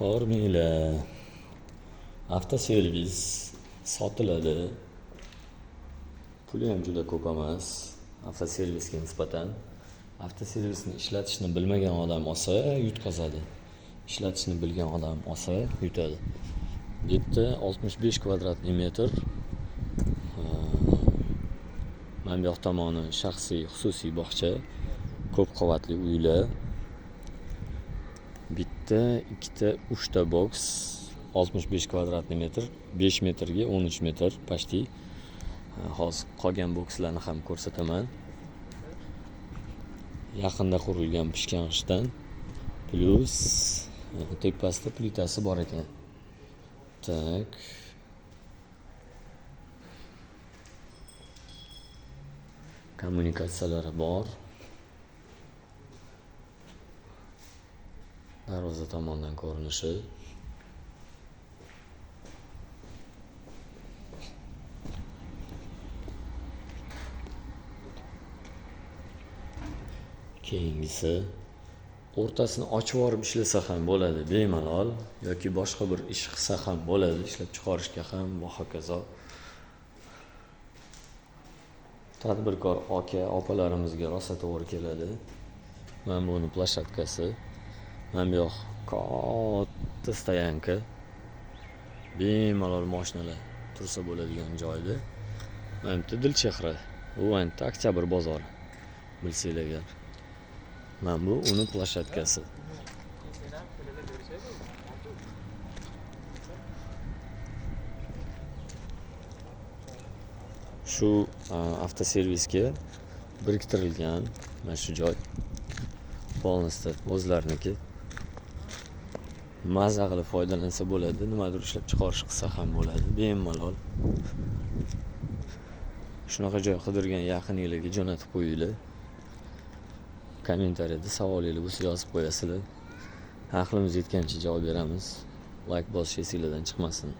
Hormanglar. Avtoservis sotiladi. Puli ham juda ko'p emas. Avtoservisga nisbatan. Avtoservisni ishlatishni bilmagan odam olsa yutqazadi. Ishlatishni bilgan odam olsa yutadi. Bu yerda 65 kvadratli metr. Mana bu yoq tomoni shaxsiy, xususiy bog'cha, ko'p qavatli uylar. Bitta, ikkita, 3 ta boks, 65 kvadratli metr, 5 metrga 13 metr почти. Hozir qolgan bokslarni ham ko'rsataman. Yaqinda qurilgan pishgan g'ishtdan plus tepasida plitasi bor ekan. Tak. Kommunikatsiyalari bor. Darvoza tomondan ko'rinishi. Keyingisi o'rtasini ochib yorib ishlasa ham bo'ladi, bemalol, yoki boshqa bir ish qilsa ham bo'ladi, ishlab chiqarishga ham va hokazo. Tadbirkor aka, opalarimizga rosa to'g'ri keladi. Mana buni plashatkasi. Mana bu yoq katta stoyanka. Bemalol mashinalar tursa bo'ladigan joyda. Mana bu Dilchehra, u endi Oktyabr bozori. Bilsanglar agar. Mana bu uni plashatkasi. Shu avtoservisga biriktirilgan mana shu joy polностью o'zlariniki. Maza qilib foydalansa bo'ladi, nimadir ishlab chiqarish qilsa ham bo'ladi, bemalol. Shunaqa joy qidirgan yaqiningizga jo'natib qo'yinglar. Kommentariyada savolingiz bo'lsa yozib qo'yasizlar. Aqlimiz yetgancha javob beramiz. Like bosish esingizdan chiqmasin.